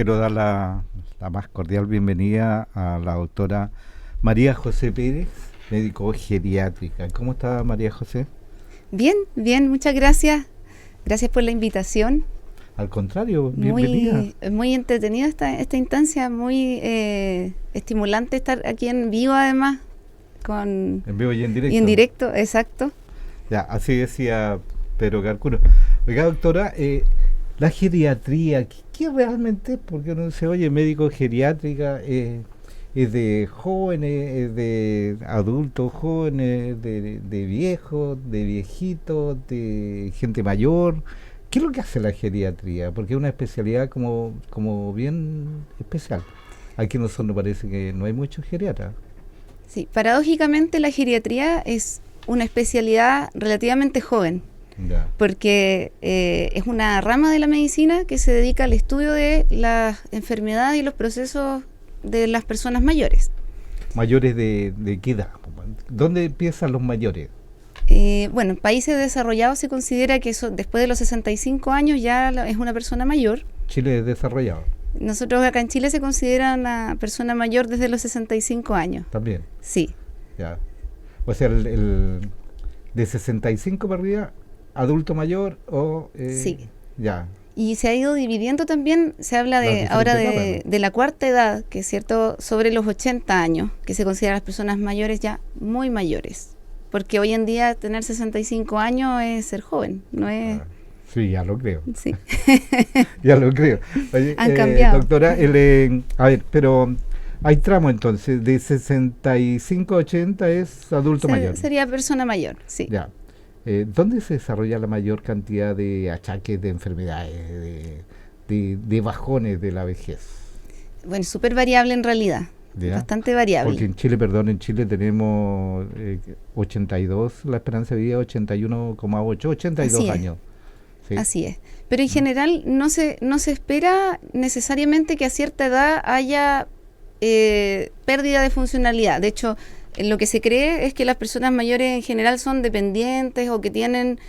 quiero dar la más cordial bienvenida a la doctora María José Pérez, médico geriátrica. ¿Cómo está María José? Bien, bien, muchas gracias. Gracias por la invitación. Al contrario, bienvenida. Muy entretenida esta instancia, muy estimulante estar aquí en vivo además. En vivo y en directo. Y en directo, exacto. Ya, así decía Pedro Carcuro. Oiga, doctora, la geriatría, ¿qué realmente? Porque uno dice, oye, médico geriátrica, es de jóvenes, es de adultos jóvenes, de viejos, de viejitos, de gente mayor. ¿Qué es lo que hace la geriatría? Porque es una especialidad como bien especial. Aquí nosotros nos parece que no hay muchos geriatras. Sí, paradójicamente la geriatría es una especialidad relativamente joven, porque es una rama de la medicina que se dedica al estudio de las enfermedades y los procesos de las personas mayores. ¿Mayores de qué edad? ¿Dónde empiezan los mayores? Bueno, en países desarrollados se considera que después de los 65 años ya es una persona mayor. Chile es desarrollado. Nosotros acá en Chile se considera una persona mayor desde los 65 años. ¿También? Sí. Ya. O sea, el de 65 para arriba, adulto mayor o... sí. Ya. Y se ha ido dividiendo también, se habla ahora de la cuarta edad, que es cierto, sobre los 80 años, que se consideran las personas mayores ya muy mayores. Porque hoy en día tener 65 años es ser joven, no es... Sí, ya lo creo. Sí. Ya lo creo. Oye, han cambiado. Doctora, a ver, pero hay tramo entonces, de 65 a 80 es adulto mayor. Sería persona mayor, sí. Ya. ¿Dónde se desarrolla la mayor cantidad de achaques, de enfermedades, de bajones de la vejez? Bueno, súper variable en realidad. ¿Ya? Bastante variable. Porque en Chile tenemos 82, la esperanza de vida 81,8, 82 años. Sí. Así es. Pero en general no se espera necesariamente que a cierta edad haya pérdida de funcionalidad. De hecho, lo que se cree es que las personas mayores en general son dependientes o que tienen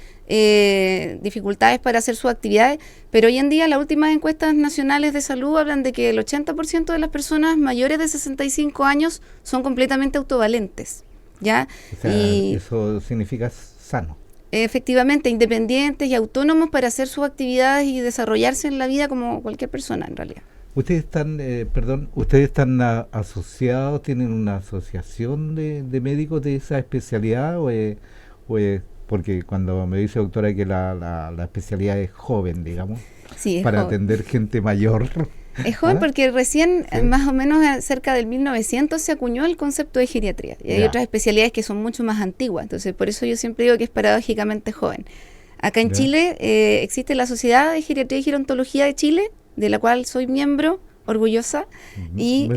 dificultades para hacer sus actividades, pero hoy en día las últimas encuestas nacionales de salud hablan de que el 80% de las personas mayores de 65 años son completamente autovalentes, ¿ya? O sea, eso significa sano. Efectivamente, independientes y autónomos para hacer sus actividades y desarrollarse en la vida como cualquier persona en realidad. ¿Ustedes están asociados, tienen una asociación de médicos de esa especialidad o es porque cuando me dice doctora que la especialidad es joven, digamos, sí, es para joven. Atender gente mayor? Es joven porque recién, más o menos cerca del 1900, se acuñó el concepto de geriatría. Y hay otras especialidades que son mucho más antiguas, entonces por eso yo siempre digo que es paradójicamente joven. Acá en Chile existe la Sociedad de Geriatría y Gerontología de Chile, de la cual soy miembro, orgullosa, y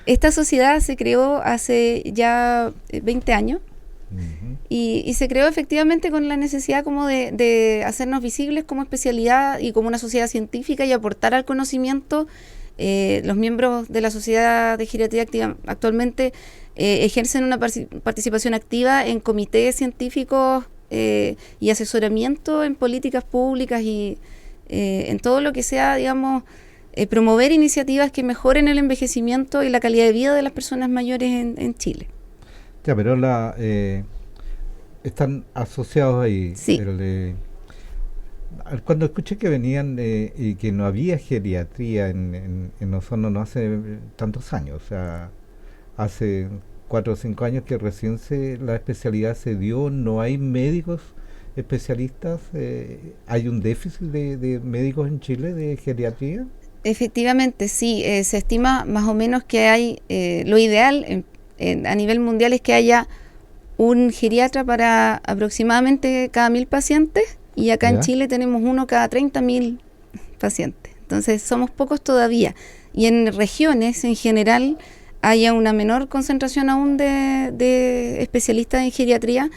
esta sociedad se creó hace ya 20 años. Y se creó efectivamente con la necesidad como de hacernos visibles como especialidad y como una sociedad científica y aportar al conocimiento. Los miembros de la Sociedad de Geriatría Activa actualmente ejercen una participación activa en comités científicos y asesoramiento en políticas públicas y en todo lo que sea, digamos, promover iniciativas que mejoren el envejecimiento y la calidad de vida de las personas mayores en Chile. Ya, pero están asociados ahí. Sí. Cuando escuché que venían y que no había geriatría en Osorno no hace tantos años, o sea, hace 4 o 5 años que recién la especialidad se dio, no hay médicos especialistas, hay un déficit de médicos en Chile de geriatría. Efectivamente, sí, se estima más o menos que hay, lo ideal a nivel mundial es que haya un geriatra para aproximadamente cada 1000 pacientes y acá en Chile tenemos uno cada 30.000 pacientes. Entonces somos pocos todavía. Y en regiones en general haya una menor concentración aún de especialistas en geriatría,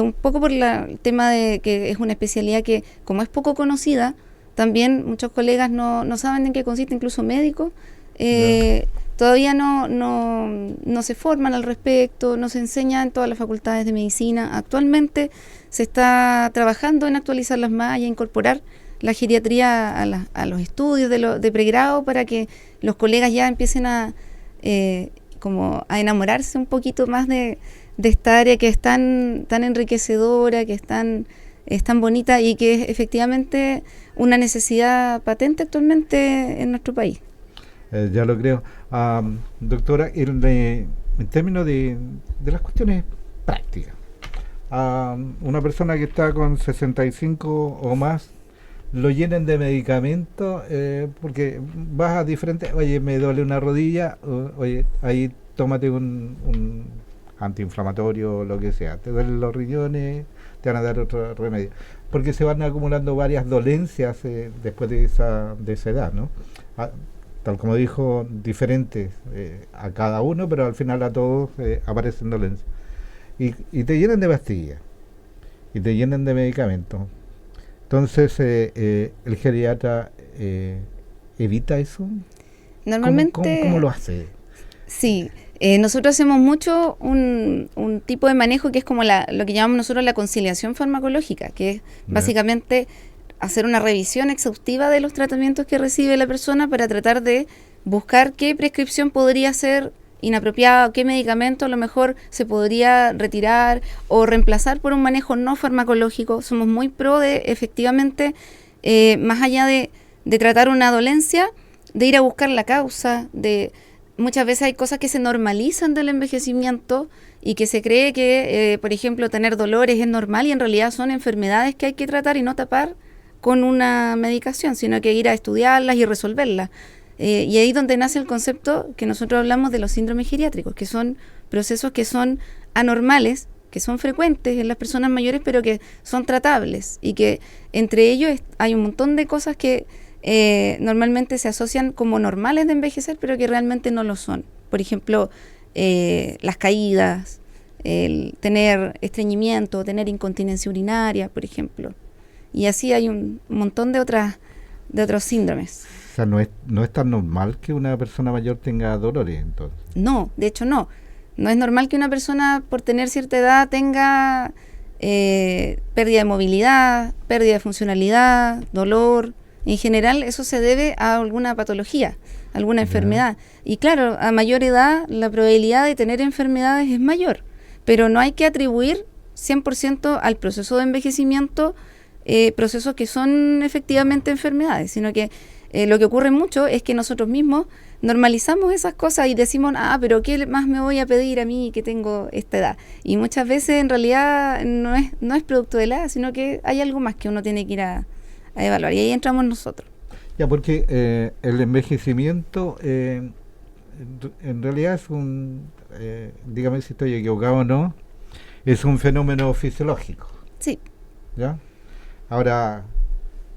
un poco por el tema de que es una especialidad que, como es poco conocida, también muchos colegas no saben en qué consiste, incluso médicos. Todavía no se forman al respecto, no se enseña en todas las facultades de medicina. Actualmente se está trabajando en actualizar las mallas, incorporar la geriatría a los estudios de pregrado para que los colegas ya empiecen como a enamorarse un poquito más de esta área que es tan enriquecedora, que es tan bonita y que es efectivamente una necesidad patente actualmente en nuestro país. Ya lo creo. Doctora, en términos de las cuestiones prácticas, una persona que está con 65 o más, lo llenen de medicamentos, porque vas a diferentes, oye, me duele una rodilla, oye, ahí tómate un antiinflamatorio o lo que sea, te duelen los riñones, te van a dar otro remedio, porque se van acumulando varias dolencias después de esa edad, ¿no? Tal como dijo, diferentes a cada uno, pero al final a todos aparecen dolencias. Y te llenan de pastillas, y te llenan de medicamentos. Entonces, ¿el geriatra evita eso? Normalmente... ¿Cómo lo hace? Sí, nosotros hacemos mucho un tipo de manejo que es como lo que llamamos nosotros la conciliación farmacológica, que es básicamente hacer una revisión exhaustiva de los tratamientos que recibe la persona para tratar de buscar qué prescripción podría ser inapropiada, qué medicamento a lo mejor se podría retirar o reemplazar por un manejo no farmacológico. Somos muy pro de, efectivamente, más allá de tratar una dolencia, de ir a buscar la causa. Muchas veces hay cosas que se normalizan del envejecimiento y que se cree que, por ejemplo, tener dolores es normal y en realidad son enfermedades que hay que tratar y no tapar con una medicación, sino que ir a estudiarlas y resolverlas. Y ahí es donde nace el concepto que nosotros hablamos de los síndromes geriátricos, que son procesos que son anormales, que son frecuentes en las personas mayores, pero que son tratables y que entre ellos hay un montón de cosas que normalmente se asocian como normales de envejecer, pero que realmente no lo son. Por ejemplo, las caídas, el tener estreñimiento, tener incontinencia urinaria, por ejemplo. Y así hay un montón de otros síndromes. O sea, no es tan normal que una persona mayor tenga dolores, entonces. No, de hecho no. No es normal que una persona por tener cierta edad tenga pérdida de movilidad, pérdida de funcionalidad, dolor. En general eso se debe a alguna patología, alguna enfermedad. Y claro, a mayor edad la probabilidad de tener enfermedades es mayor, pero no hay que atribuir 100% al proceso de envejecimiento procesos que son efectivamente enfermedades, sino que lo que ocurre mucho es que nosotros mismos normalizamos esas cosas y decimos, pero ¿qué más me voy a pedir a mí que tengo esta edad? Y muchas veces en realidad no es producto de la edad, sino que hay algo más que uno tiene que ir a evaluar, y ahí entramos nosotros. Ya, porque el envejecimiento en realidad es dígame si estoy equivocado o no, es un fenómeno fisiológico. Sí. ¿Ya? Ahora,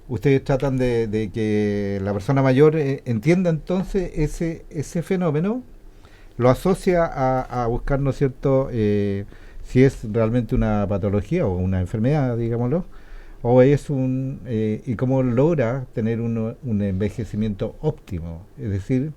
ustedes tratan de que la persona mayor entienda entonces ese fenómeno, lo asocia a buscar, ¿no es cierto?, si es realmente una patología o una enfermedad, digámoslo, o es y cómo logra tener un envejecimiento óptimo, es decir,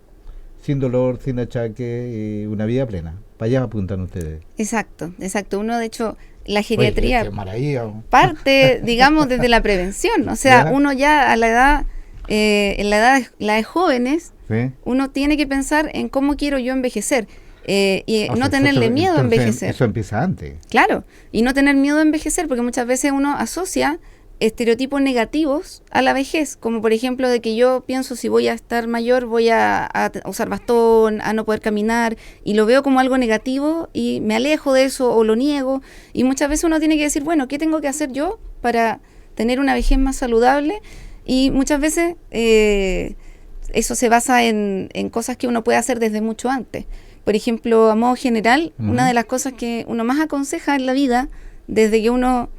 sin dolor, sin achaque, una vida plena. Para allá apuntan ustedes. Exacto. Uno, de hecho, la geriatría qué maravilla. Parte, digamos, desde la prevención. O sea, uno ya a la edad, en la edad de jóvenes, ¿sí?, uno tiene que pensar en cómo quiero yo envejecer. Y no tenerle miedo a envejecer. Eso empieza antes. Claro, y no tener miedo a envejecer, porque muchas veces uno asocia estereotipos negativos a la vejez, como por ejemplo de que yo pienso si voy a estar mayor voy a usar bastón, a no poder caminar, y lo veo como algo negativo y me alejo de eso o lo niego, y muchas veces uno tiene que decir, bueno, ¿qué tengo que hacer yo para tener una vejez más saludable? Y muchas veces eso se basa en cosas que uno puede hacer desde mucho antes. Por ejemplo, a modo general, una de las cosas que uno más aconseja en la vida, desde que uno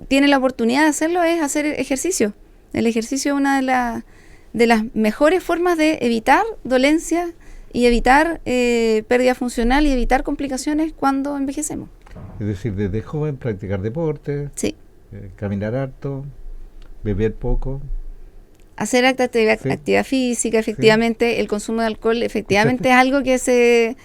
tiene la oportunidad de hacerlo, es hacer ejercicio. El ejercicio es una de las mejores formas de evitar dolencias y evitar pérdida funcional y evitar complicaciones cuando envejecemos. Es decir, desde joven practicar deporte, sí, caminar harto, beber poco. Hacer actividad física, efectivamente, sí. El consumo de alcohol, efectivamente, es algo que se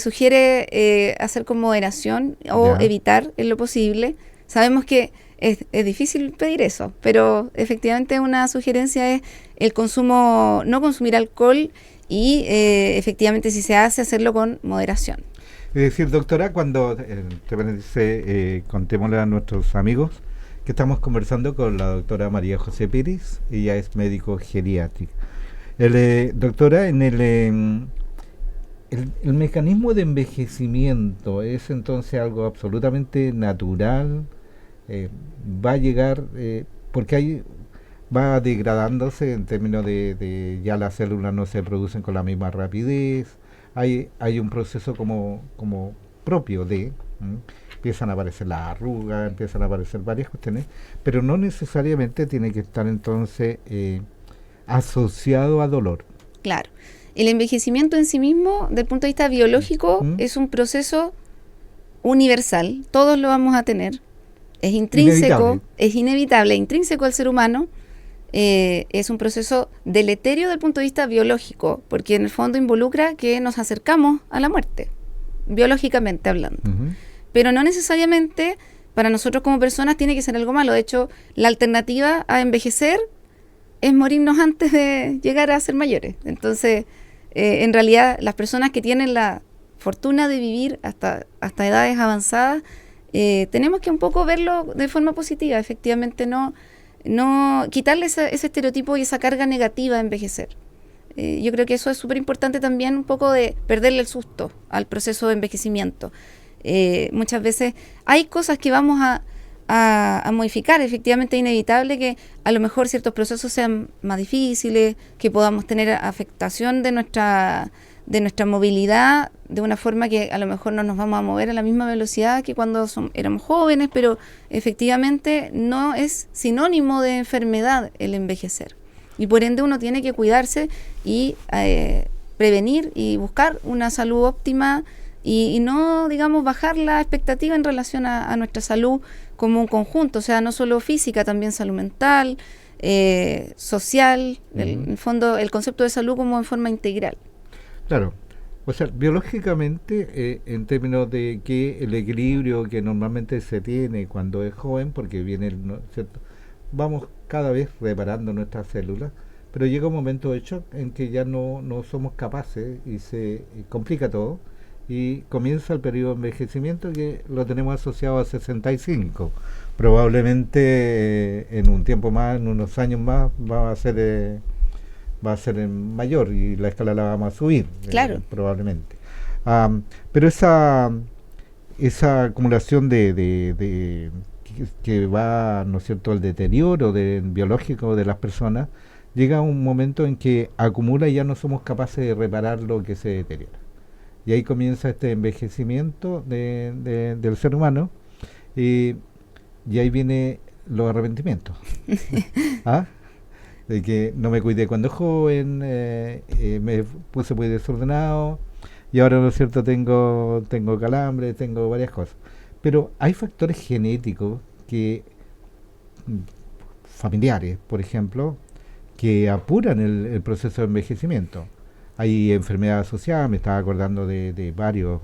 sugiere hacer con moderación o evitar en lo posible. Sabemos que es difícil pedir eso, pero efectivamente una sugerencia es el consumo, no consumir alcohol y efectivamente si se hace, hacerlo con moderación. Es decir, doctora, cuando te parece, contémosle a nuestros amigos que estamos conversando con la doctora María José Pérez, ella es médico geriátrica. Doctora, en el mecanismo de envejecimiento es entonces algo absolutamente natural, va a llegar, porque va degradándose en términos de ya las células no se producen con la misma rapidez, hay un proceso como propio empiezan a aparecer las arrugas, empiezan a aparecer varias cuestiones, pero no necesariamente tiene que estar entonces asociado a dolor. Claro. El envejecimiento en sí mismo, desde el punto de vista biológico, es un proceso universal. Todos lo vamos a tener. Es intrínseco, es inevitable, intrínseco al ser humano. Es un proceso deleterio desde el punto de vista biológico, porque en el fondo involucra que nos acercamos a la muerte, biológicamente hablando. Pero no necesariamente para nosotros como personas tiene que ser algo malo. De hecho, la alternativa a envejecer es morirnos antes de llegar a ser mayores. Entonces, en realidad, las personas que tienen la fortuna de vivir hasta edades avanzadas, tenemos que un poco verlo de forma positiva. Efectivamente, no quitarle ese estereotipo y esa carga negativa de envejecer. Yo creo que eso es súper importante también, un poco de perderle el susto al proceso de envejecimiento. Muchas veces hay cosas que vamos a modificar. Efectivamente es inevitable que a lo mejor ciertos procesos sean más difíciles, que podamos tener afectación de nuestra movilidad de una forma que a lo mejor no nos vamos a mover a la misma velocidad que cuando éramos jóvenes, pero efectivamente no es sinónimo de enfermedad el envejecer. Y por ende uno tiene que cuidarse y prevenir y buscar una salud óptima y no, digamos, bajar la expectativa en relación a nuestra salud como un conjunto, o sea, no solo física, también salud mental, social, en el fondo el concepto de salud como en forma integral. Claro, o sea, biológicamente, en términos de que el equilibrio que normalmente se tiene cuando es joven, porque ¿cierto? Vamos cada vez reparando nuestras células, pero llega un momento hecho en que ya no somos capaces y se complica todo, y comienza el periodo de envejecimiento que lo tenemos asociado a 65. Probablemente en un tiempo más, en unos años más, va a ser mayor y la escala la vamos a subir, claro. Probablemente. Pero esa acumulación de que va, ¿no es cierto?, el deterioro biológico de las personas, llega un momento en que acumula y ya no somos capaces de reparar lo que se deteriora. Y ahí comienza este envejecimiento del ser humano, y ahí viene los arrepentimientos. De que no me cuidé cuando joven, me puse muy desordenado, y ahora, ¿no es cierto?, tengo calambre, tengo varias cosas. Pero hay factores genéticos familiares, por ejemplo, que apuran el proceso de envejecimiento. Hay enfermedades asociadas, me estaba acordando de varios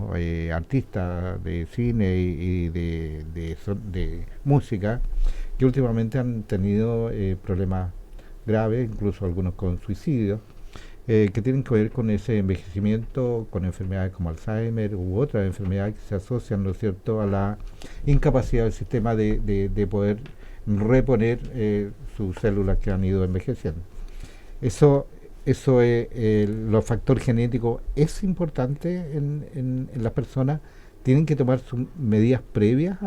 artistas de cine y de música que últimamente han tenido problemas graves, incluso algunos con suicidio, que tienen que ver con ese envejecimiento, con enfermedades como Alzheimer u otras enfermedades que se asocian, ¿no es cierto?, a la incapacidad del sistema de poder reponer sus células que han ido envejeciendo. Eso los factores genéticos es importante en las personas. Tienen que tomar sus medidas previas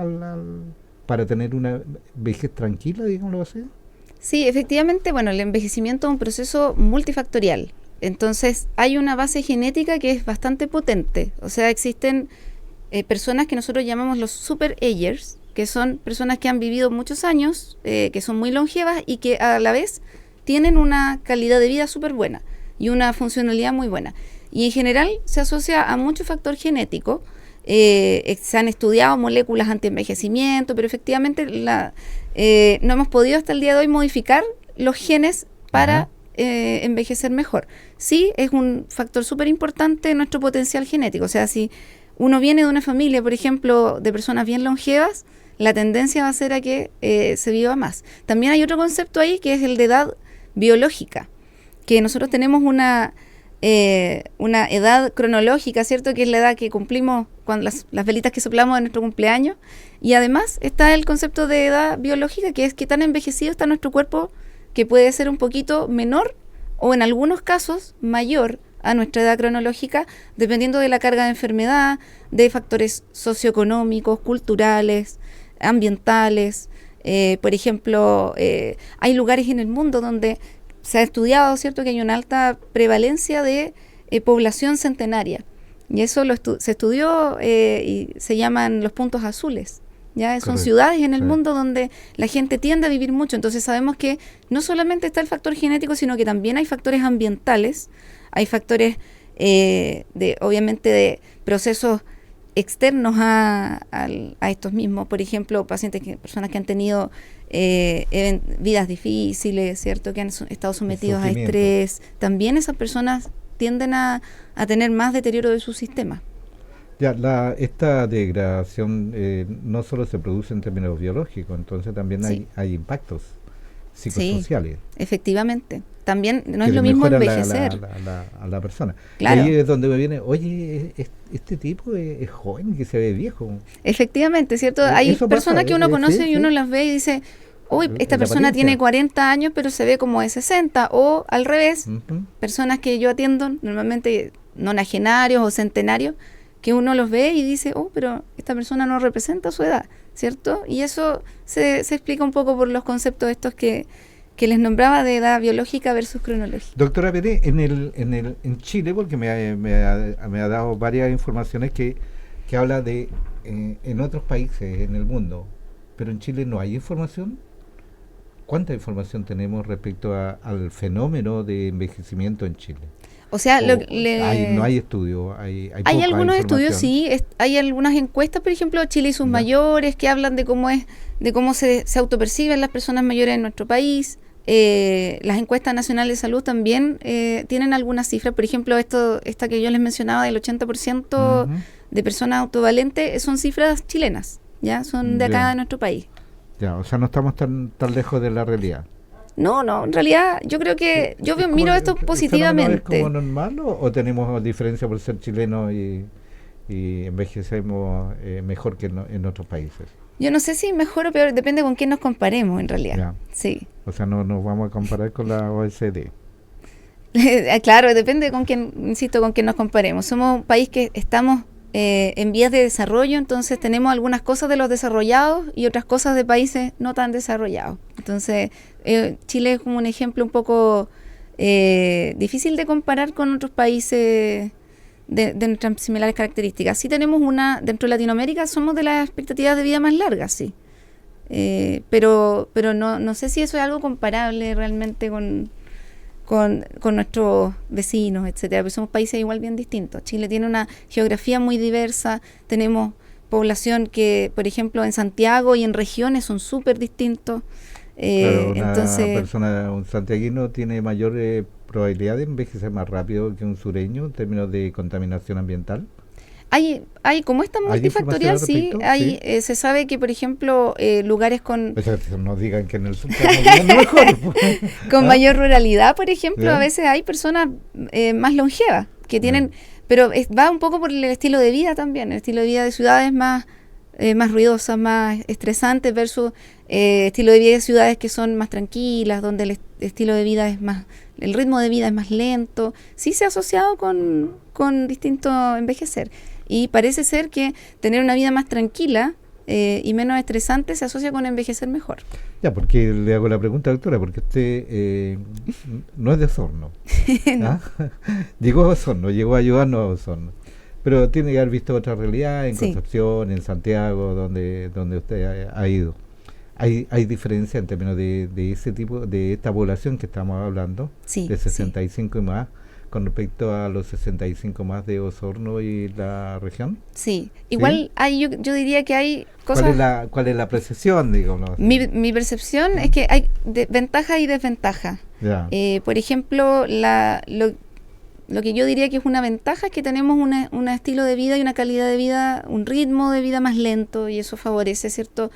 para tener una vejez tranquila, digámoslo así. Sí, efectivamente, bueno, el envejecimiento es un proceso multifactorial. Entonces, hay una base genética que es bastante potente. O sea, existen personas que nosotros llamamos los super agers, que son personas que han vivido muchos años, que son muy longevas y que a la vez tienen una calidad de vida súper buena y una funcionalidad muy buena. Y en general se asocia a mucho factor genético. Se han estudiado moléculas anti-envejecimiento, pero efectivamente no hemos podido hasta el día de hoy modificar los genes para envejecer mejor. Sí, es un factor súper importante en nuestro potencial genético. O sea, si uno viene de una familia, por ejemplo, de personas bien longevas, la tendencia va a ser a que se viva más. También hay otro concepto ahí que es el de edad biológica, que nosotros tenemos una edad cronológica, ¿cierto? Que es la edad que cumplimos cuando las velitas que soplamos en nuestro cumpleaños. Y además está el concepto de edad biológica, que es qué tan envejecido está nuestro cuerpo, que puede ser un poquito menor o en algunos casos mayor a nuestra edad cronológica, dependiendo de la carga de enfermedad, de factores socioeconómicos, culturales, ambientales. Por ejemplo, hay lugares en el mundo donde se ha estudiado, ¿cierto?, que hay una alta prevalencia de población centenaria. Y eso se estudió y se llaman los puntos azules. ¿Ya? Son ciudades en el mundo donde la gente tiende a vivir mucho. Entonces sabemos que no solamente está el factor genético, sino que también hay factores ambientales, hay factores obviamente de procesos externos a estos mismos. Por ejemplo, personas que han tenido vidas difíciles, ¿cierto?, que han estado sometidos a estrés. También esas personas tienden a tener más deterioro de su sistema. Ya, esta degradación no solo se produce en términos biológicos, entonces también hay impactos psicosociales. Sí, efectivamente. También no es lo mismo envejecer. A la persona. Claro. Y ahí es donde me viene, oye, este tipo es joven y que se ve viejo. Efectivamente, ¿cierto? Hay personas que uno conoce y uno las ve y dice, uy, esta persona tiene 40 años pero se ve como de 60. O al revés, personas que yo atiendo, normalmente nonagenarios o centenarios, que uno los ve y dice, oh, pero esta persona no representa su edad, ¿cierto? Y eso se explica un poco por los conceptos estos que les nombraba de edad biológica versus cronológica. Doctora Pérez, en Chile, porque me ha dado varias informaciones que habla de en otros países en el mundo, pero en Chile no hay información. ¿Cuánta información tenemos respecto al fenómeno de envejecimiento en Chile? O sea, no hay estudios, hay algunos estudios, sí, hay algunas encuestas, por ejemplo, Chile y sus mayores, que hablan de cómo se autoperciben las personas mayores en nuestro país. Las encuestas nacionales de salud también tienen algunas cifras, por ejemplo, esta que yo les mencionaba del 80% de personas autovalentes, son cifras chilenas, ya son de acá de nuestro país. Ya, o sea, no estamos tan lejos de la realidad. No, en realidad yo creo que yo miro esto positivamente. ¿Es como normal o tenemos diferencia por ser chilenos y envejecemos mejor que en otros países? Yo no sé si mejor o peor, depende con quién nos comparemos en realidad. Ya. Sí. O sea, no nos vamos a comparar con la OECD. Claro, depende con quién, insisto, con quién nos comparemos. Somos un país que estamos en vías de desarrollo, entonces tenemos algunas cosas de los desarrollados y otras cosas de países no tan desarrollados. Entonces, Chile es como un ejemplo un poco difícil de comparar con otros países de nuestras similares características. Sí tenemos dentro de Latinoamérica somos de las expectativas de vida más largas, sí. Pero no sé si eso es algo comparable realmente con nuestros vecinos, etcétera, porque somos países igual bien distintos. Chile tiene una geografía muy diversa, tenemos población que, por ejemplo, en Santiago y en regiones son súper distintos. Claro, un santiaguino tiene mayor probabilidad de envejecer más rápido que un sureño en términos de contaminación ambiental. Como es tan multifactorial, sí, se sabe que, por ejemplo, lugares con... O sea, no digan que en el sur estamos viviendo mejor. Con mayor ruralidad, por ejemplo, a veces hay personas más longevas que tienen... Pero va un poco por el estilo de vida también, el estilo de vida de ciudades más ruidosas, más estresantes versus estilo de vida de ciudades que son más tranquilas, donde el estilo de vida es más... El ritmo de vida es más lento. Sí se ha asociado con distinto envejecer. Y parece ser que tener una vida más tranquila y menos estresante se asocia con envejecer mejor. Ya, porque le hago la pregunta, doctora, porque usted no es de Osorno. No. Llegó a Osorno, llegó a ayudarnos a Osorno. Pero tiene que haber visto otra realidad en Concepción, en Santiago, donde usted ha ido. Hay diferencia en términos de ese tipo, de esta población que estamos hablando, de 65 y más, con respecto a los 65 más de Osorno y la región. Sí, igual yo diría que hay cosas... ¿Cuál es la percepción, digamos? Mi percepción es que hay ventaja y desventaja. Por ejemplo, lo que yo diría que es una ventaja es que tenemos un estilo de vida y una calidad de vida, un ritmo de vida más lento, y eso favorece, ¿cierto?,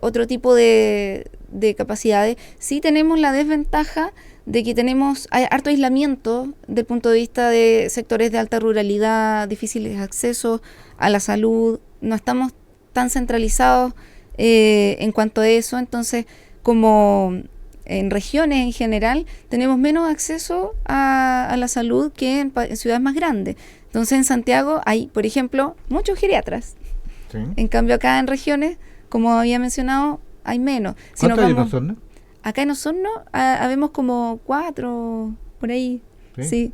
otro tipo de capacidades. Sí tenemos la desventaja de que hay harto aislamiento del punto de vista de sectores de alta ruralidad, difíciles accesos a la salud, no estamos tan centralizados en cuanto a eso, entonces como en regiones en general tenemos menos acceso a la salud que en ciudades más grandes. Entonces en Santiago hay, por ejemplo, muchos geriatras. Sí. En cambio acá en regiones, como había mencionado, hay menos. ¿Cuántos hay en Osorno? Acá en Osorno habemos como 4, por ahí. Sí,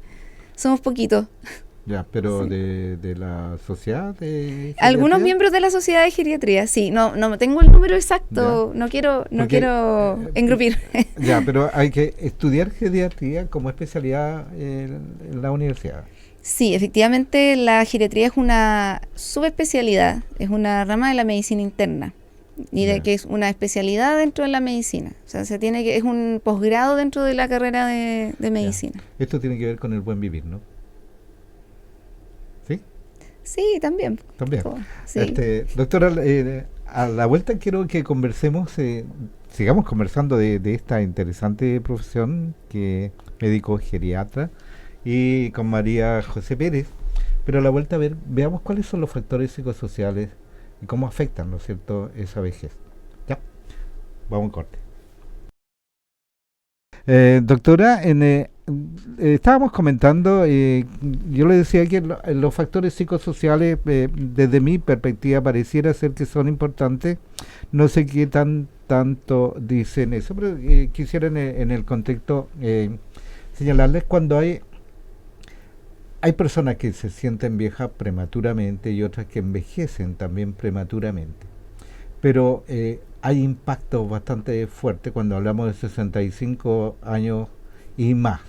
somos poquitos. Ya, pero sí. de la sociedad de geriatría. Algunos miembros de la sociedad de geriatría, sí. No tengo el número exacto, ya. no quiero engrupir. Ya, pero hay que estudiar geriatría como especialidad en la universidad. Sí, efectivamente la geriatría es una subespecialidad, es una rama de la medicina interna. Y de que es una especialidad dentro de la medicina. O sea, es un posgrado dentro de la carrera de medicina. Ya. Esto tiene que ver con el buen vivir, ¿no? ¿Sí? Sí, también. También. Sí. Doctora, a la vuelta quiero que conversemos, sigamos conversando de esta interesante profesión que médico geriatra, y con María José Pérez, pero a la vuelta veamos cuáles son los factores psicosociales y cómo afectan, ¿no es cierto?, esa vejez. Ya, vamos en corte. Doctora, estábamos comentando, yo le decía que los factores psicosociales, desde mi perspectiva, pareciera ser que son importantes. No sé qué tanto dicen eso, pero quisiera en el contexto señalarles cuando hay personas que se sienten viejas prematuramente y otras que envejecen también prematuramente. Pero hay impactos bastante fuertes cuando hablamos de 65 años y más.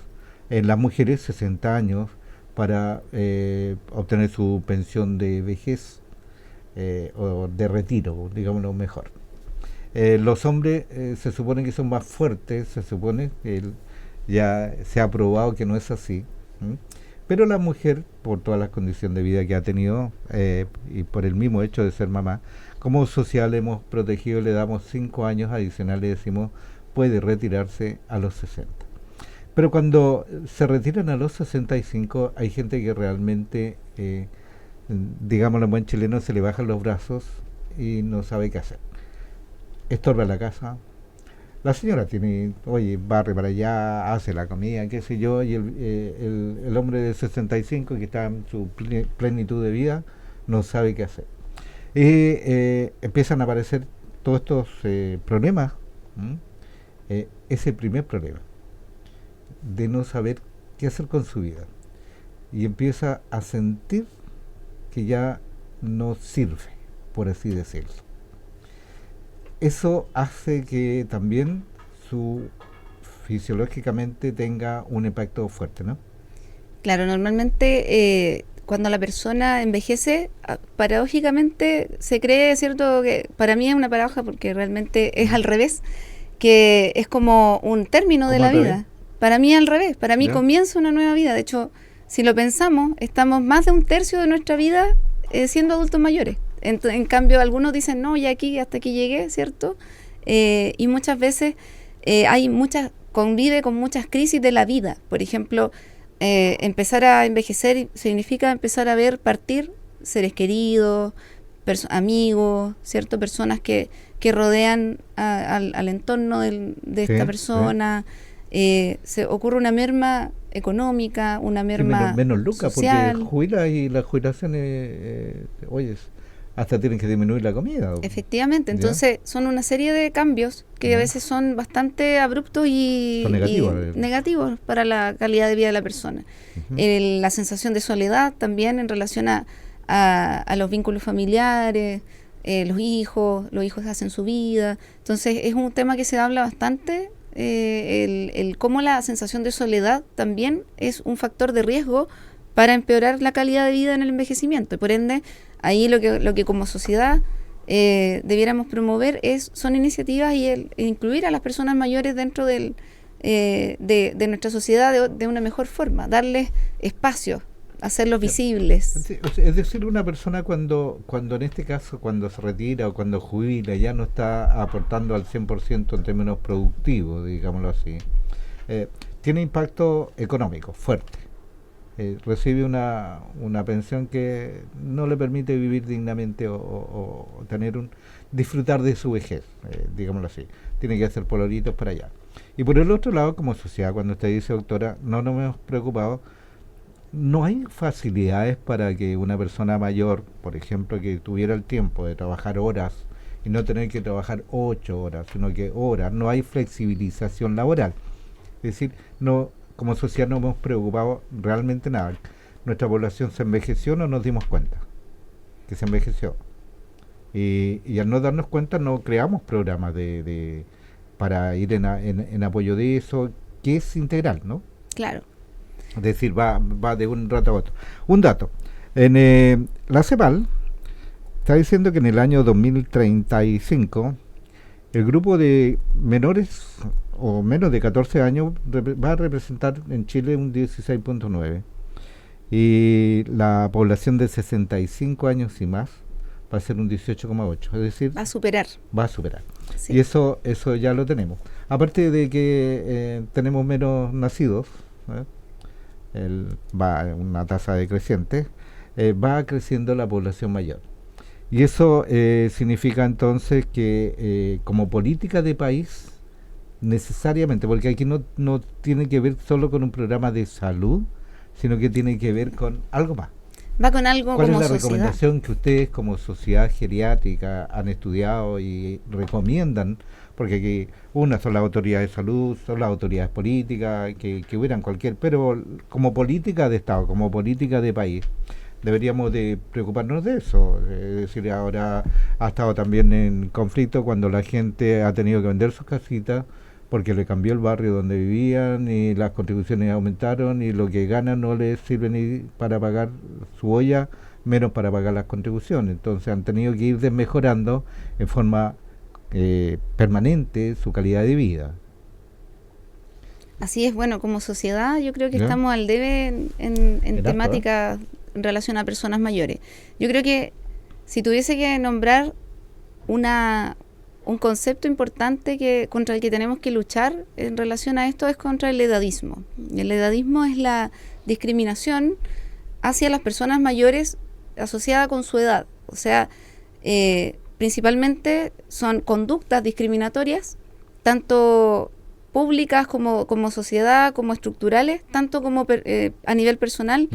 En las mujeres 60 años para obtener su pensión de vejez o de retiro, digámoslo mejor. Los hombres se supone que son más fuertes, se supone que ya se ha probado que no es así. Pero la mujer, por todas las condiciones de vida que ha tenido y por el mismo hecho de ser mamá, como social hemos protegido, le damos 5 años adicionales, le decimos, puede retirarse a los 60. Pero cuando se retiran a los 65, hay gente que realmente, digámoslo en buen chileno, se le bajan los brazos y no sabe qué hacer. Estorba la casa. La señora barre para allá, hace la comida, qué sé yo, y el hombre de 65 que está en su plenitud de vida no sabe qué hacer. Empiezan a aparecer todos estos problemas. Ese primer problema de no saber qué hacer con su vida, y empieza a sentir que ya no sirve, por así decirlo. Eso hace que también fisiológicamente tenga un impacto fuerte, ¿no? Claro, normalmente cuando la persona envejece, paradójicamente se cree, ¿cierto?, que para mí es una paradoja porque realmente es al revés, que es como un término de la vida. Para mí al revés, para mí comienza una nueva vida. De hecho, si lo pensamos, estamos más de 1/3 de nuestra vida siendo adultos mayores. En cambio, algunos dicen, no, ya hasta aquí llegué, ¿cierto? Y muchas veces convive con muchas crisis de la vida. Por ejemplo, empezar a envejecer significa empezar a ver partir seres queridos, amigos, ¿cierto? Personas que rodean al entorno de esta persona. Se ocurre una merma económica, una merma menos lucas, social. Porque jubila y las jubilaciones, hasta tienen que disminuir la comida. Efectivamente, entonces son una serie de cambios que a veces son bastante abruptos y negativos para la calidad de vida de la persona. La sensación de soledad también en relación a los vínculos familiares, los hijos hacen su vida. Entonces es un tema que se habla bastante, el cómo la sensación de soledad también es un factor de riesgo para empeorar la calidad de vida en el envejecimiento. Y por ende, ahí lo que como sociedad debiéramos promover son iniciativas y el incluir a las personas mayores dentro del de nuestra sociedad de una mejor forma, darles espacio, hacerlos visibles. Es decir, una persona cuando en este caso, cuando se retira o cuando jubila, ya no está aportando al 100% en términos productivos, digámoslo así, tiene impacto económico fuerte. Recibe una pensión que no le permite vivir dignamente o tener disfrutar de su vejez, digámoslo así. Tiene que hacer poloritos para allá. Y por el otro lado, como sociedad, cuando usted dice, doctora, no nos hemos preocupado, no hay facilidades para que una persona mayor, por ejemplo, que tuviera el tiempo de trabajar horas y no tener que trabajar 8 horas, sino que horas, no hay flexibilización laboral. Es decir, no, como sociedad no hemos preocupado realmente nada. Nuestra población se envejeció, no nos dimos cuenta que se envejeció. Y al no darnos cuenta no creamos programas para ir en apoyo de eso, que es integral, ¿no? Claro. Es decir, va de un rato a otro. Un dato. En la CEPAL está diciendo que en el año 2035 el grupo de menores o menos de 14 años va a representar en Chile un 16.9 y la población de 65 años y más va a ser un 18,8, es decir, va a superar. Sí. Y eso ya lo tenemos. Aparte de que tenemos menos nacidos, va una tasa decreciente, va creciendo la población mayor. Y eso significa entonces que como política de país, necesariamente, porque aquí no tiene que ver solo con un programa de salud, sino que tiene que ver con algo más. Va con algo como sociedad. ¿Cuál es la recomendación que ustedes como sociedad geriátrica han estudiado y recomiendan? Porque aquí unas son las autoridades de salud, son las autoridades políticas, que hubieran pero como política de Estado, como política de país, deberíamos de preocuparnos de eso. Es decir, ahora ha estado también en conflicto cuando la gente ha tenido que vender sus casitas porque le cambió el barrio donde vivían y las contribuciones aumentaron y lo que ganan no les sirve ni para pagar su olla, menos para pagar las contribuciones. Entonces han tenido que ir desmejorando en forma permanente su calidad de vida. Así es, bueno, como sociedad yo creo que estamos al debe en temática en relación a personas mayores. Yo creo que si tuviese que nombrar un concepto importante contra el que tenemos que luchar en relación a esto es contra el edadismo. El edadismo es la discriminación hacia las personas mayores asociada con su edad. O sea, principalmente son conductas discriminatorias, tanto públicas como sociedad, como estructurales, tanto como a nivel personal,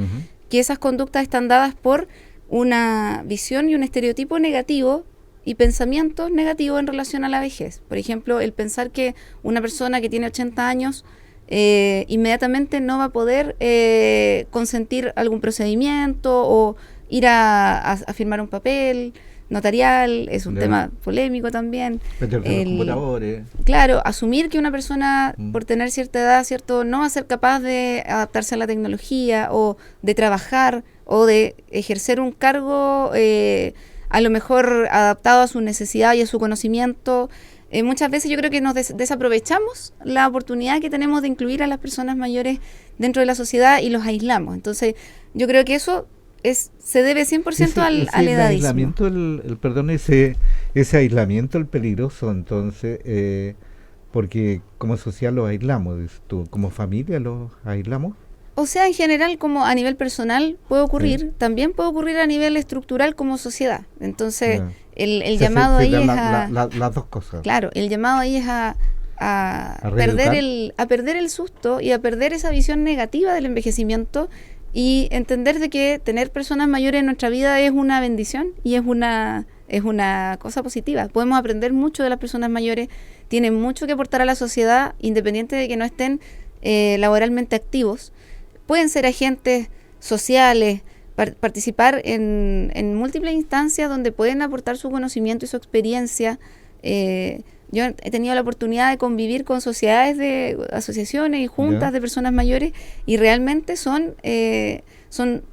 que esas conductas están dadas por una visión y un estereotipo negativo y pensamientos negativos en relación a la vejez. Por ejemplo, el pensar que una persona que tiene 80 años inmediatamente no va a poder consentir algún procedimiento o ir a firmar un papel notarial, es un tema polémico también. Claro, asumir que una persona por tener cierta edad, no va a ser capaz de adaptarse a la tecnología o de trabajar o de ejercer un cargo a lo mejor adaptado a su necesidad y a su conocimiento. Muchas veces yo creo que nos desaprovechamos la oportunidad que tenemos de incluir a las personas mayores dentro de la sociedad y los aislamos. Entonces, yo creo que eso se debe 100% al edadismo. Ese aislamiento el peligroso, entonces, porque como sociedad los aislamos, como familia los aislamos. O sea, en general, como a nivel personal puede ocurrir, también puede ocurrir a nivel estructural como sociedad. Entonces, el llamado ahí es las dos cosas. Claro, el llamado ahí es a perder el susto y a perder esa visión negativa del envejecimiento y entender de que tener personas mayores en nuestra vida es una bendición y es una cosa positiva. Podemos aprender mucho de las personas mayores, tienen mucho que aportar a la sociedad, independiente de que no estén laboralmente activos. Pueden ser agentes sociales, participar en múltiples instancias donde pueden aportar su conocimiento y su experiencia, yo he tenido la oportunidad de convivir con sociedades de asociaciones y juntas de personas mayores y realmente son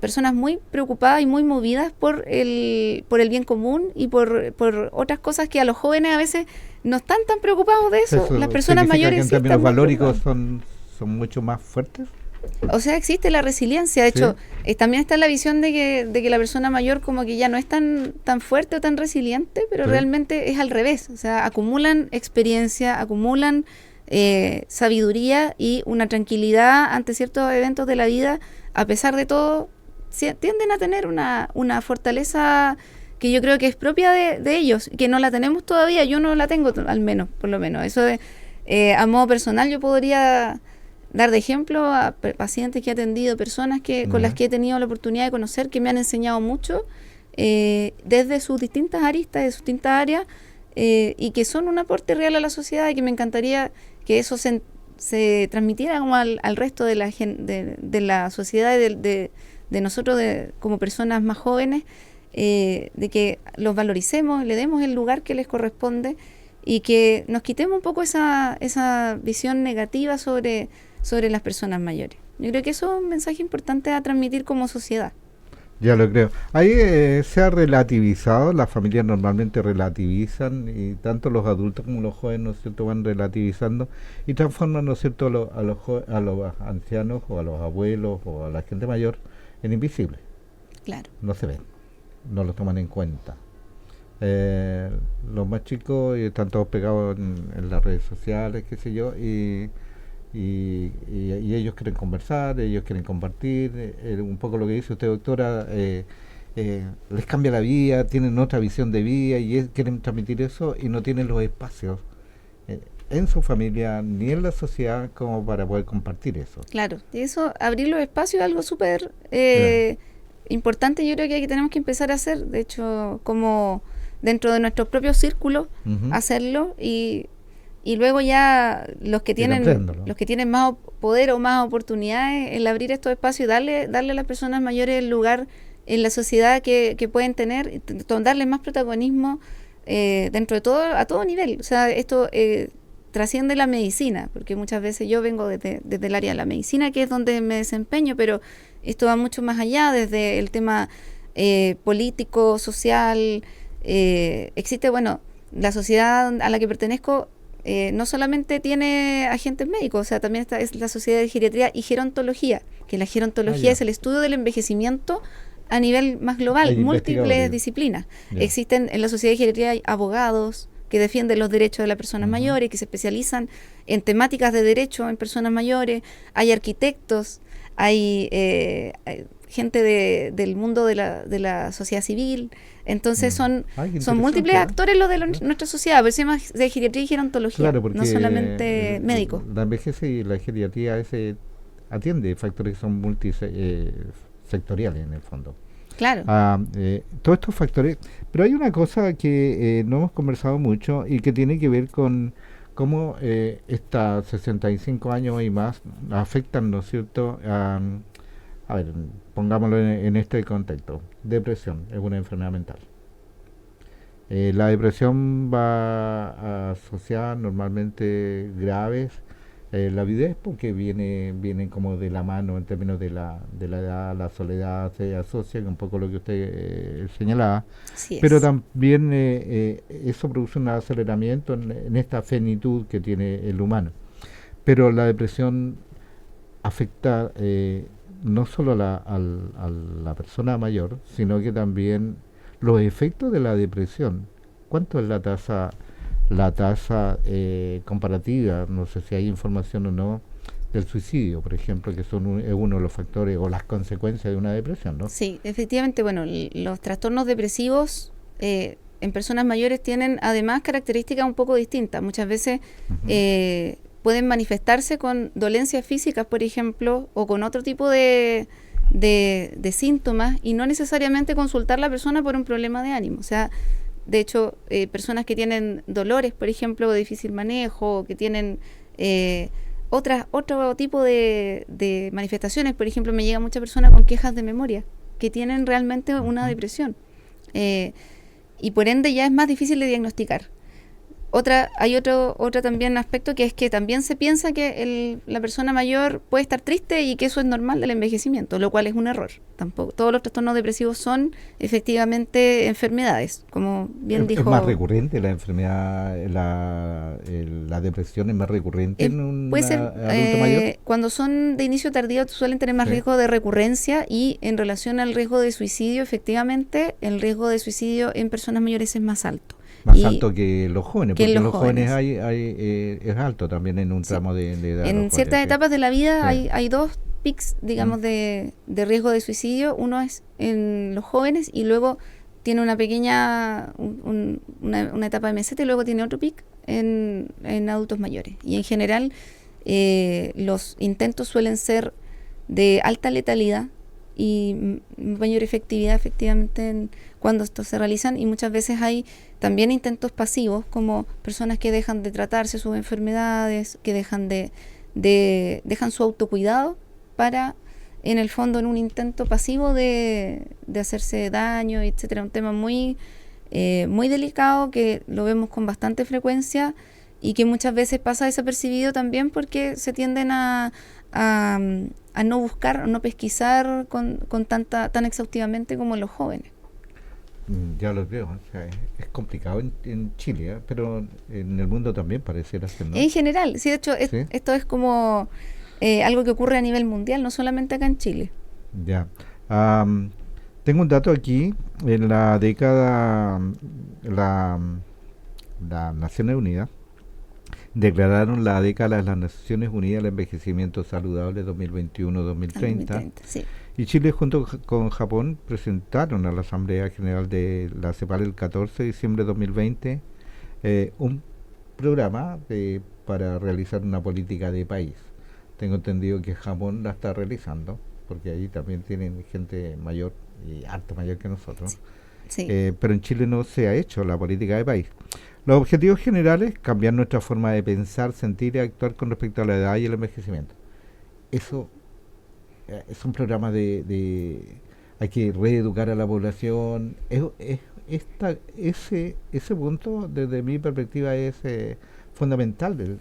personas muy preocupadas y muy movidas por el bien común y por otras cosas que a los jóvenes a veces no están tan preocupados de eso. Las personas mayores que en términos valóricos son mucho más fuertes. O sea, existe la resiliencia. De hecho, también está la visión de que la persona mayor como que ya no es tan fuerte o tan resiliente, pero realmente es al revés. O sea, acumulan experiencia, acumulan sabiduría y una tranquilidad ante ciertos eventos de la vida. A pesar de todo, tienden a tener una fortaleza que yo creo que es propia de ellos, que no la tenemos todavía. Yo no la tengo, al menos, por lo menos. Eso a modo personal yo podría dar de ejemplo a pacientes que he atendido, personas con las que he tenido la oportunidad de conocer, que me han enseñado mucho desde sus distintas aristas, de sus distintas áreas, y que son un aporte real a la sociedad y que me encantaría que eso se transmitiera como al resto de la sociedad, de nosotros como personas más jóvenes, de que los valoricemos, le demos el lugar que les corresponde y que nos quitemos un poco esa visión negativa sobre las personas mayores. Yo creo que eso es un mensaje importante a transmitir como sociedad. Ya lo creo. Ahí se ha relativizado, las familias normalmente relativizan, y tanto los adultos como los jóvenes, ¿no es cierto?, van relativizando y transforman, ¿no es cierto?, a los ancianos o a los abuelos o a la gente mayor en invisibles. Claro. No se ven, no los toman en cuenta. Los más chicos están todos pegados en las redes sociales, qué sé yo, y ellos quieren conversar, ellos quieren compartir, un poco lo que dice usted, doctora, les cambia la vida, tienen otra visión de vida y quieren transmitir eso y no tienen los espacios en su familia ni en la sociedad como para poder compartir eso. Claro, y eso, abrir los espacios es algo súper importante. Yo creo que tenemos que empezar a hacer, de hecho, como dentro de nuestros propios círculos, hacerlo y luego ya los que tienen más poder o más oportunidades, el abrir estos espacios y darle a las personas mayores el lugar en la sociedad que pueden tener, darles más protagonismo dentro de todo, a todo nivel. O sea, esto trasciende la medicina, porque muchas veces yo vengo desde el área de la medicina, que es donde me desempeño, pero esto va mucho más allá, desde el tema político, social. Existe, la sociedad a la que pertenezco no solamente tiene agentes médicos, o sea, también es la Sociedad de Geriatría y Gerontología, que la gerontología es el estudio del envejecimiento a nivel más global, múltiples disciplinas. Existen en la Sociedad de Geriatría hay abogados que defienden los derechos de las personas mayores, que se especializan en temáticas de derecho en personas mayores, hay arquitectos, hay gente del mundo de la sociedad civil. Entonces son múltiples actores los de nuestra sociedad, pero se llama de geriatría y gerontología, no solamente médicos. La vejez y la geriatría atiende factores que son multisectoriales en el fondo. Claro. Todos estos factores, pero hay una cosa que no hemos conversado mucho y que tiene que ver con cómo estas 65 años y más afectan, ¿no es cierto?, a ver, pongámoslo en este contexto. Depresión es una enfermedad mental. La depresión va asociada normalmente graves. La avidez, porque viene como de la mano en términos de la edad, la soledad se asocia, con un poco lo que usted señalaba. Pero también eso produce un aceleramiento en esta fenitud que tiene el humano. Pero la depresión afecta no solo a la persona mayor, sino que también los efectos de la depresión. ¿Cuánto es la tasa comparativa? No sé si hay información o no, del suicidio, por ejemplo, que es uno de los factores o las consecuencias de una depresión, ¿no? Sí, efectivamente, los trastornos depresivos en personas mayores tienen además características un poco distintas. Muchas veces pueden manifestarse con dolencias físicas, por ejemplo, o con otro tipo de síntomas, y no necesariamente consultar a la persona por un problema de ánimo. O sea, de hecho, personas que tienen dolores, por ejemplo, de difícil manejo, que tienen otro tipo de manifestaciones. Por ejemplo, me llega mucha persona con quejas de memoria, que tienen realmente una depresión. Y por ende ya es más difícil de diagnosticar. Hay otro también aspecto, que es que también se piensa que la persona mayor puede estar triste y que eso es normal del envejecimiento, lo cual es un error. Tampoco todos los trastornos depresivos son efectivamente enfermedades, como bien dijo. ¿Es más recurrente la enfermedad, la depresión es más recurrente en un puede ser, adulto mayor? Cuando son de inicio tardío suelen tener más riesgo de recurrencia, y en relación al riesgo de suicidio, efectivamente, el riesgo de suicidio en personas mayores es más alto. Más alto que los jóvenes, porque los los jóvenes es alto también en un tramo de edad. En ciertas etapas de la vida hay dos pics, digamos, de riesgo de suicidio. Uno es en los jóvenes, y luego tiene una pequeña, una etapa de meseta, y luego tiene otro pic en adultos mayores. Y en general los intentos suelen ser de alta letalidad y mayor efectividad efectivamente cuando estos se realizan, y muchas veces hay también intentos pasivos, como personas que dejan de tratarse sus enfermedades, que dejan su autocuidado para, en el fondo, en un intento pasivo de hacerse daño, etcétera. Un tema muy delicado, que lo vemos con bastante frecuencia y que muchas veces pasa desapercibido también, porque se tienden a no buscar, no pesquisar tan exhaustivamente como los jóvenes. Ya lo creo, o sea, es complicado en Chile, pero en el mundo también pareciera ser, ¿no? En general, sí, de hecho, esto es como algo que ocurre a nivel mundial, no solamente acá en Chile. Ya. Tengo un dato aquí. En la década, la Naciones Unidas declararon la década de las Naciones Unidas del envejecimiento saludable 2021-2030. Sí. Y Chile, junto con Japón, presentaron a la Asamblea General de la CEPAL el 14 de diciembre de 2020 un programa para realizar una política de país. Tengo entendido que Japón la está realizando, porque ahí también tienen gente mayor, y harto mayor que nosotros. Sí. Pero en Chile no se ha hecho la política de país. Los objetivos generales: cambiar nuestra forma de pensar, sentir y actuar con respecto a la edad y el envejecimiento. Eso es un programa hay que reeducar a la población. Ese punto, desde mi perspectiva, es fundamental,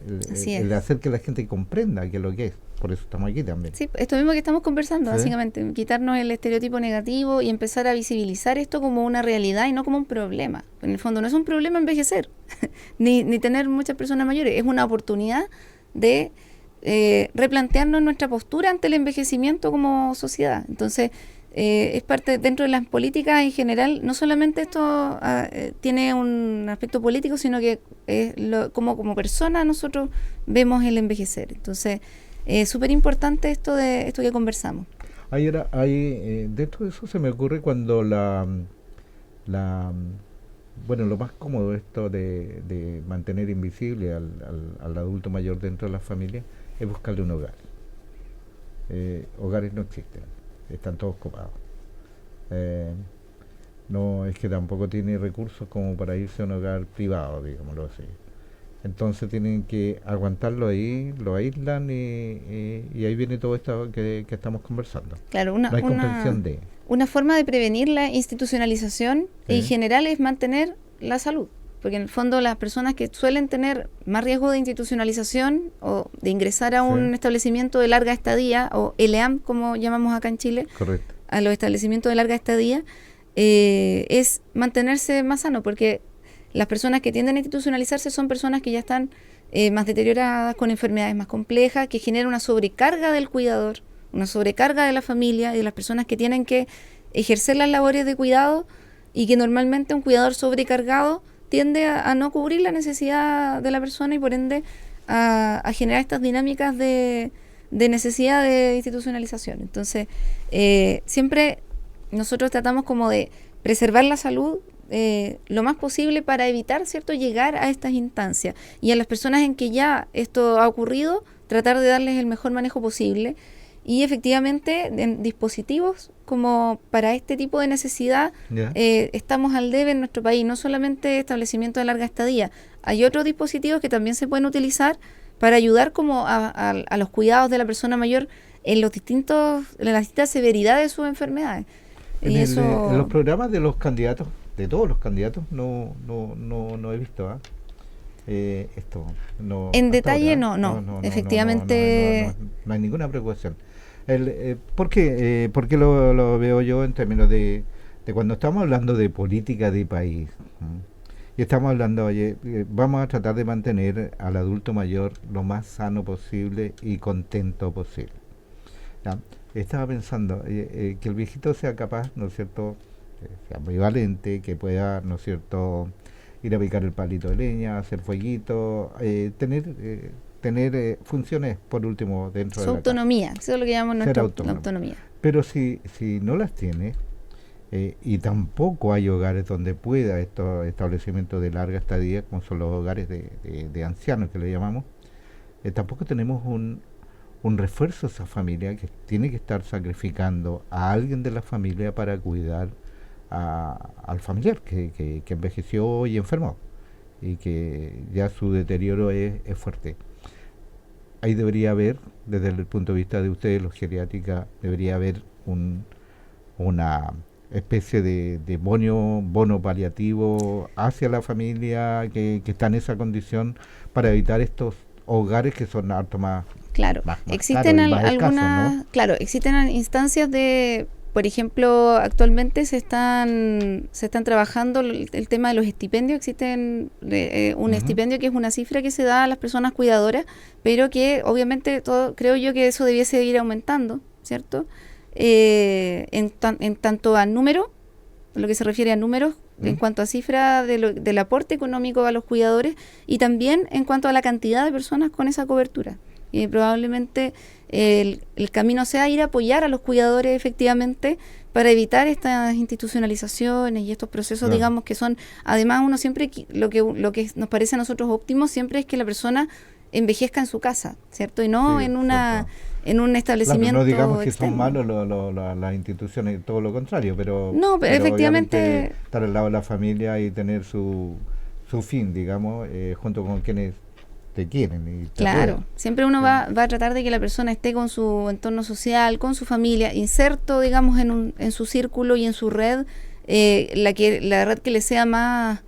el hacer que la gente comprenda qué es lo que es. Por eso estamos aquí también. Sí, esto mismo que estamos conversando, básicamente, quitarnos el estereotipo negativo y empezar a visibilizar esto como una realidad y no como un problema. En el fondo no es un problema envejecer, ni tener muchas personas mayores, es una oportunidad de replantearnos nuestra postura ante el envejecimiento como sociedad. Entonces, es parte dentro de las políticas en general. No solamente esto tiene un aspecto político, sino que como persona nosotros vemos el envejecer. Entonces, es súper importante esto que conversamos. Dentro de eso se me ocurre cuando bueno, lo más cómodo esto de mantener invisible al adulto mayor dentro de la familia es buscarle un hogar. Hogares no existen, están todos copados. No es que tampoco tiene recursos como para irse a un hogar privado, digámoslo así. Entonces tienen que aguantarlo ahí, lo aíslan y ahí viene todo esto que estamos conversando. Claro, no hay comprensión una forma de prevenir la institucionalización en general es mantener la salud. Porque en el fondo las personas que suelen tener más riesgo de institucionalización o de ingresar a un establecimiento de larga estadía, o ELEAM como llamamos acá en Chile, correcto, a los establecimientos de larga estadía, es mantenerse más sano, porque las personas que tienden a institucionalizarse son personas que ya están más deterioradas, con enfermedades más complejas, que generan una sobrecarga del cuidador, una sobrecarga de la familia y de las personas que tienen que ejercer las labores de cuidado, y que normalmente un cuidador sobrecargado tiende a no cubrir la necesidad de la persona, y por ende a generar estas dinámicas de necesidad de institucionalización. Entonces, siempre nosotros tratamos como de preservar la salud lo más posible para evitar, ¿cierto?, llegar a estas instancias. Y a las personas en que ya esto ha ocurrido, tratar de darles el mejor manejo posible. Y efectivamente, en dispositivos como para este tipo de necesidad, estamos al debe en nuestro país, no solamente establecimientos de larga estadía. Hay otros dispositivos que también se pueden utilizar para ayudar como a los cuidados de la persona mayor en las distintas severidades de sus enfermedades. En los programas de los candidatos, de todos los candidatos, no he visto. esto? No, En hasta detalle ahora. no, efectivamente. No hay ninguna preocupación. ¿Por qué? ¿Por qué lo veo yo en términos de cuando estamos hablando de política de país? Y estamos hablando, oye, vamos a tratar de mantener al adulto mayor lo más sano posible y contento posible. ¿Ya? Estaba pensando que el viejito sea capaz, ¿no es cierto?, sea muy valente, que pueda, ¿no es cierto?, ir a picar el palito de leña, hacer fueguito, tener funciones, por último, dentro Su de la autonomía, eso es lo que llamamos Ser la autónomo. autonomía. Pero si no las tiene, y tampoco hay hogares donde pueda estos establecimientos de larga estadía, como son los hogares de ancianos que le llamamos, tampoco tenemos un refuerzo a esa familia que tiene que estar sacrificando a alguien de la familia para cuidar al familiar que envejeció y enfermó y que ya su deterioro es fuerte. Ahí debería haber, desde el punto de vista de ustedes, los geriátricos, debería haber una especie de bono paliativo hacia la familia que está en esa condición para evitar estos hogares que son harto más. Claro, más existen caros y más algunas, escasos, ¿no? claro, existen instancias de, por ejemplo, actualmente se están trabajando el tema de los estipendios. Existen un estipendio que es una cifra que se da a las personas cuidadoras, pero que obviamente creo yo que eso debiese ir aumentando, ¿cierto? En tanto a número, lo que se refiere a números, en cuanto a cifra del aporte económico a los cuidadores, y también en cuanto a la cantidad de personas con esa cobertura. Y probablemente el camino sea ir a apoyar a los cuidadores efectivamente para evitar estas institucionalizaciones y estos procesos, Claro. digamos, que son, además uno siempre, lo que nos parece a nosotros óptimo siempre es que la persona envejezca en su casa, ¿cierto? Y no Sí, en un Claro, establecimiento no digamos que externo. son malos las instituciones, todo lo contrario, No, pero efectivamente obviamente estar al lado de la familia y tener su fin, digamos, junto con quienes te quieren y te claro, rodean. siempre uno va a tratar de que la persona esté con su entorno social, con su familia, inserto, digamos, en su círculo y en su red, la red que le sea más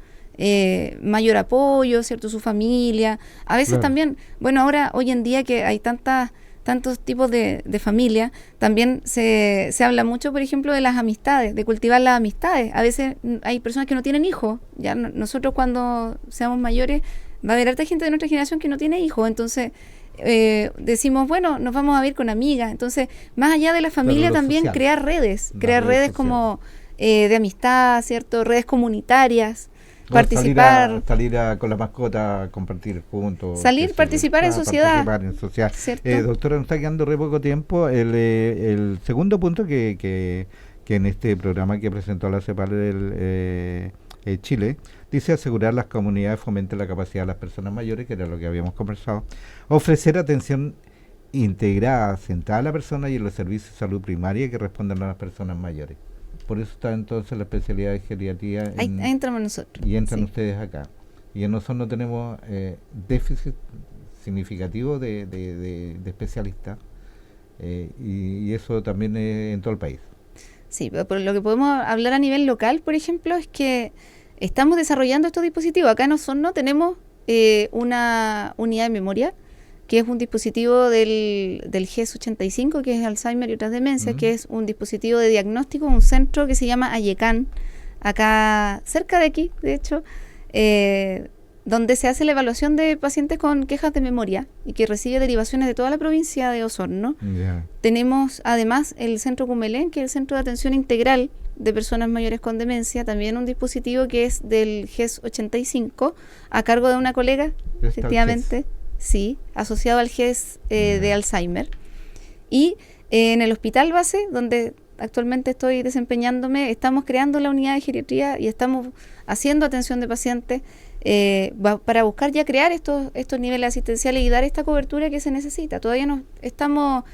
mayor apoyo, ¿cierto? Su familia. A veces Claro. también, bueno, hoy en día que hay tantos tipos de familia, también se habla mucho, por ejemplo, de las amistades, de cultivar las amistades. A veces hay personas que no tienen hijos, ya nosotros cuando seamos mayores va a haber harta gente de nuestra generación que no tiene hijos, entonces decimos, bueno, nos vamos a ver con amigas. Entonces, más allá de la familia, lo también social. crear redes Las redes como de amistad, ¿cierto? Redes comunitarias, O participar, con la mascota, compartir juntos. participar en sociedad, Participar en sociedad. ¿cierto? Doctora, nos está quedando re poco tiempo. El segundo punto que en este programa que presentó la CEPAL del Chile, dice asegurar las comunidades fomenten la capacidad de las personas mayores, que era lo que habíamos conversado, ofrecer atención integrada, centrada a la persona y en los servicios de salud primaria que respondan a las personas mayores. Por eso está entonces la especialidad de geriatría Ahí entramos nosotros. y entran Sí. ustedes acá. Y nosotros no tenemos déficit significativo de especialistas, y eso también es en todo el país. Sí, pero por lo que podemos hablar a nivel local, por ejemplo, es que estamos desarrollando estos dispositivos. Acá en Osorno tenemos una unidad de memoria, que es un dispositivo del GES 85, que es Alzheimer y otras demencias, que es un dispositivo de diagnóstico, un centro que se llama Ayecán, acá cerca de aquí, de hecho, donde se hace la evaluación de pacientes con quejas de memoria y que recibe derivaciones de toda la provincia de Osorno. Ya. Tenemos además el Centro Cumelén, que es el Centro de Atención Integral de Personas Mayores con Demencia, también un dispositivo que es del GES 85, a cargo de una colega, efectivamente, sí, asociado al GES de Alzheimer. Y en el Hospital Base, donde actualmente estoy desempeñándome, estamos creando la unidad de geriatría y estamos haciendo atención de pacientes para buscar ya crear estos niveles asistenciales y dar esta cobertura que se necesita. Todavía no estamos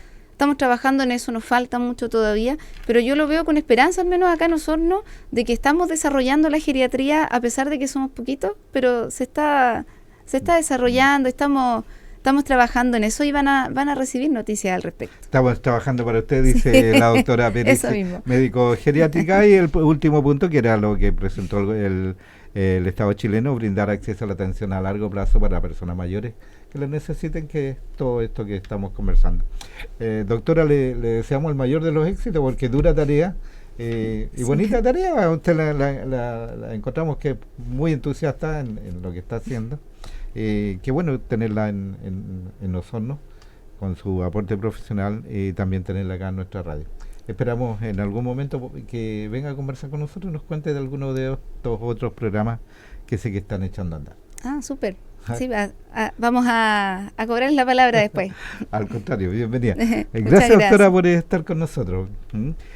trabajando en eso, nos falta mucho todavía, pero yo lo veo con esperanza, al menos acá en Osorno, de que estamos desarrollando la geriatría a pesar de que somos poquitos, pero se está desarrollando, estamos trabajando en eso y van a recibir noticias al respecto. Estamos trabajando para usted, dice la doctora Pérez, Eso mismo. médico geriátrica. Y el último punto, que era lo que presentó el el Estado chileno brindar acceso a la atención a largo plazo para personas mayores que lo necesiten, que es todo esto que estamos conversando. Doctora, le deseamos el mayor de los éxitos porque dura tarea y bonita tarea. Usted la encontramos que es muy entusiasta en lo que está haciendo. Qué bueno tenerla en Osorno con su aporte profesional y también tenerla acá en nuestra radio. Esperamos en algún momento que venga a conversar con nosotros y nos cuente de alguno de estos otros programas que sé que están echando a andar. Ah, súper. Sí, vamos a cobrar la palabra después. Al contrario, bienvenida. Gracias, doctora, por estar con nosotros.